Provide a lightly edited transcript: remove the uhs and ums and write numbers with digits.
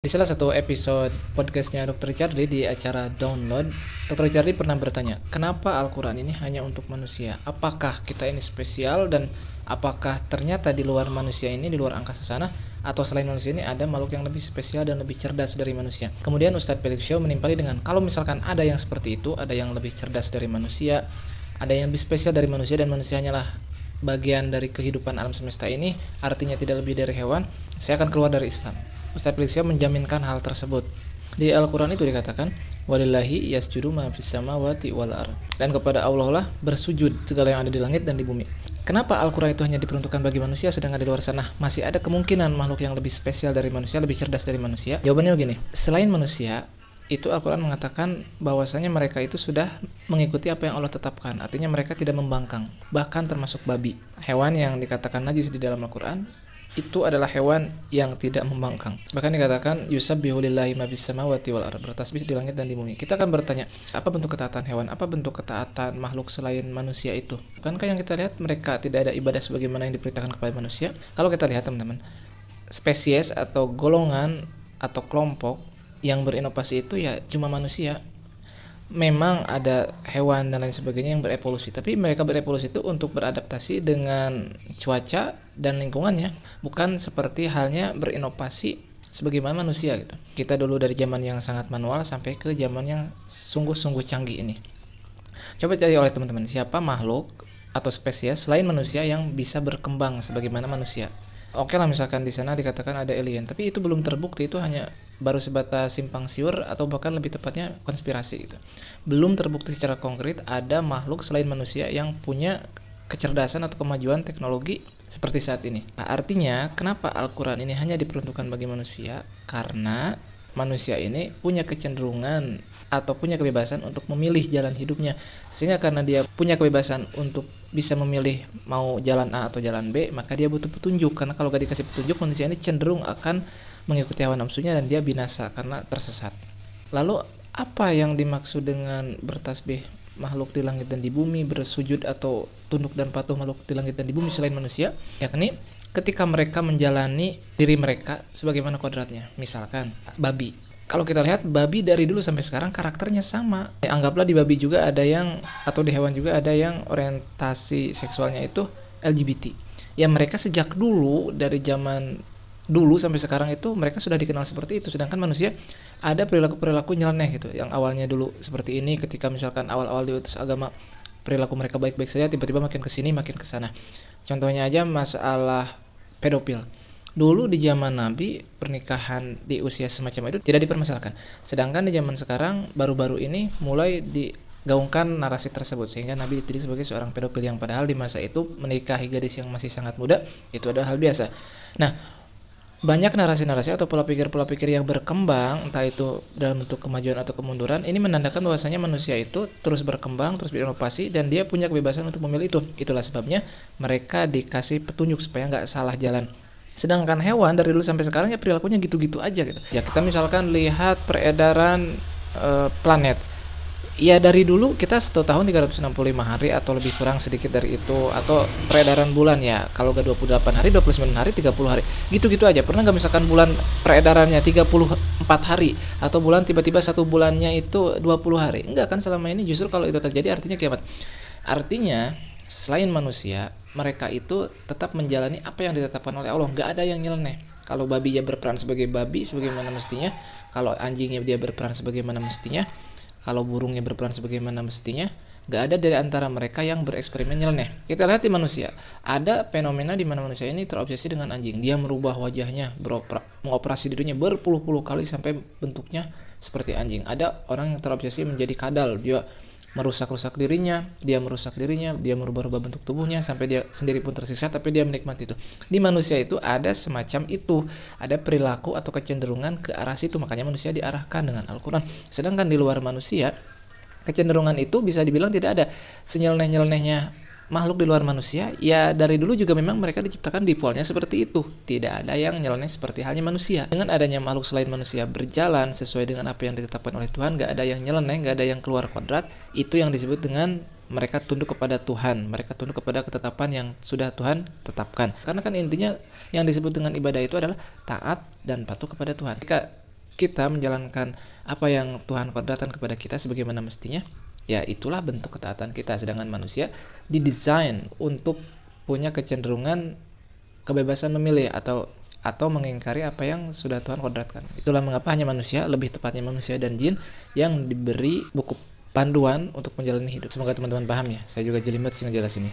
Di salah satu episode podcastnya Dr. Charlie di acara Download, Dr. Charlie pernah bertanya, kenapa Al-Quran ini hanya untuk manusia? Apakah kita ini spesial dan apakah ternyata di luar manusia ini, di luar angkasa sana, atau selain manusia ini ada makhluk yang lebih spesial dan lebih cerdas dari manusia? Kemudian Ustadz Felix Show menimpali dengan, kalau misalkan ada yang seperti itu, ada yang lebih cerdas dari manusia, ada yang lebih spesial dari manusia dan manusia hanyalah bagian dari kehidupan alam semesta ini, artinya tidak lebih dari hewan, saya akan keluar dari Islam. Ustaz Felix menjaminkan hal tersebut. Di Al-Quran itu dikatakan, walillahi yasjudu ma fis samawati wal ard. Dan kepada Allah lah bersujud segala yang ada di langit dan di bumi. Kenapa Al-Quran itu hanya diperuntukkan bagi manusia, sedangkan di luar sana masih ada kemungkinan makhluk yang lebih spesial dari manusia, lebih cerdas dari manusia? Jawabannya begini, selain manusia, itu Al-Quran mengatakan bahwasanya mereka itu sudah mengikuti apa yang Allah tetapkan. Artinya mereka tidak membangkang, bahkan termasuk babi. Hewan yang dikatakan najis di dalam Al-Quran itu adalah hewan yang tidak membangkang. Bahkan dikatakan yusabbihu lillahi ma fis samawati wal ardh, bertasbih di langit dan di bumi. Kita akan bertanya, apa bentuk ketaatan hewan? Apa bentuk ketaatan makhluk selain manusia itu? Bukankah yang kita lihat mereka tidak ada ibadah sebagaimana yang diperintahkan kepada manusia? Kalau kita lihat teman-teman, spesies atau golongan atau kelompok yang berinovasi itu ya cuma manusia. Memang ada hewan dan lain sebagainya yang berevolusi, tapi mereka berevolusi itu untuk beradaptasi dengan cuaca dan lingkungannya, bukan seperti halnya berinovasi sebagaimana manusia gitu. Kita dulu dari zaman yang sangat manual sampai ke zaman yang sungguh-sungguh canggih ini. Coba cari oleh teman-teman, siapa makhluk atau spesies selain manusia yang bisa berkembang sebagaimana manusia. Oke lah, misalkan di sana dikatakan ada alien, tapi itu belum terbukti, itu hanya baru sebatas simpang siur atau bahkan lebih tepatnya konspirasi gitu. Belum terbukti secara konkret ada makhluk selain manusia yang punya kecerdasan atau kemajuan teknologi seperti saat ini. Nah, artinya kenapa Al-Quran ini hanya diperuntukkan bagi manusia? Karena manusia ini punya kecenderungan atau punya kebebasan untuk memilih jalan hidupnya, sehingga karena dia punya kebebasan untuk bisa memilih mau jalan A atau jalan B, maka dia butuh petunjuk. Karena kalau gak dikasih petunjuk, manusia ini cenderung akan mengikuti hawa nafsunya dan dia binasa karena tersesat. Lalu apa yang dimaksud dengan bertasbih makhluk di langit dan di bumi, bersujud atau tunduk dan patuh makhluk di langit dan di bumi selain manusia? Yakni ketika mereka menjalani diri mereka sebagaimana kodratnya. Misalkan babi. Kalau kita lihat babi dari dulu sampai sekarang karakternya sama. Ya, anggaplah di babi juga ada yang, atau di hewan juga ada yang orientasi seksualnya itu LGBT. Ya mereka sejak dulu, dari zaman dulu sampai sekarang itu mereka sudah dikenal seperti itu. Sedangkan manusia ada perilaku-perilaku nyeleneh gitu. Yang awalnya dulu seperti ini, ketika misalkan awal-awal diutus agama perilaku mereka baik-baik saja, tiba-tiba makin kesini makin kesana. Contohnya aja masalah pedofil. Dulu di zaman Nabi, pernikahan di usia semacam itu tidak dipermasalahkan. Sedangkan di zaman sekarang, baru-baru ini mulai digaungkan narasi tersebut, sehingga Nabi dituduh sebagai seorang pedofil, yang padahal di masa itu menikahi gadis yang masih sangat muda itu adalah hal biasa. Nah, banyak narasi-narasi atau pola pikir-pola pikir yang berkembang, entah itu dalam bentuk kemajuan atau kemunduran, ini menandakan bahwasanya manusia itu terus berkembang, terus berinovasi, dan dia punya kebebasan untuk memilih itu. Itulah sebabnya mereka dikasih petunjuk supaya nggak salah jalan. Sedangkan hewan dari dulu sampai sekarang ya perilakunya gitu-gitu aja gitu. Ya kita misalkan lihat peredaran planet. Ya dari dulu kita 1 tahun 365 hari atau lebih kurang sedikit dari itu. Atau peredaran bulan ya, kalau gak 28 hari, 29 hari, 30 hari. Gitu-gitu aja. Pernah gak misalkan bulan peredarannya 34 hari, atau bulan tiba-tiba 1 bulannya itu 20 hari? Enggak kan, selama ini justru kalau itu terjadi artinya kiamat. Artinya selain manusia, mereka itu tetap menjalani apa yang ditetapkan oleh Allah. Gak ada yang nyeleneh. Kalau babi ya berperan sebagai babi sebagaimana mestinya, kalau anjingnya dia berperan sebagaimana mestinya, kalau burungnya berperan sebagaimana mestinya. Gak ada dari antara mereka yang bereksperimen nyeleneh. Kita lihat di manusia, ada fenomena di mana manusia ini terobsesi dengan anjing. Dia merubah wajahnya, mengoperasi dirinya berpuluh-puluh kali sampai bentuknya seperti anjing. Ada orang yang terobsesi menjadi kadal, dia merusak-rusak dirinya, dia merubah-rubah bentuk tubuhnya sampai dia sendiri pun tersiksa, tapi dia menikmati itu. Di manusia itu ada semacam itu, ada perilaku atau kecenderungan ke arah situ, makanya manusia diarahkan dengan Al-Quran. Sedangkan di luar manusia, kecenderungan itu bisa dibilang tidak ada. Senyeleneh-nyelenehnya makhluk di luar manusia, ya dari dulu juga memang mereka diciptakan defaultnya seperti itu. Tidak ada yang nyeleneh seperti halnya manusia. Dengan adanya makhluk selain manusia berjalan sesuai dengan apa yang ditetapkan oleh Tuhan, gak ada yang nyeleneh, gak ada yang keluar kodrat. Itu yang disebut dengan mereka tunduk kepada Tuhan, mereka tunduk kepada ketetapan yang sudah Tuhan tetapkan. Karena kan intinya yang disebut dengan ibadah itu adalah taat dan patuh kepada Tuhan. Jika kita menjalankan apa yang Tuhan kodratkan kepada kita sebagaimana mestinya, ya itulah bentuk ketaatan kita. Sedangkan manusia didesain untuk punya kecenderungan kebebasan memilih atau mengingkari apa yang sudah Tuhan kodratkan. Itulah mengapa hanya manusia, lebih tepatnya manusia dan jin, yang diberi buku panduan untuk menjalani hidup. Semoga teman-teman paham ya. Saya juga jelimet sih ngejelasinnya.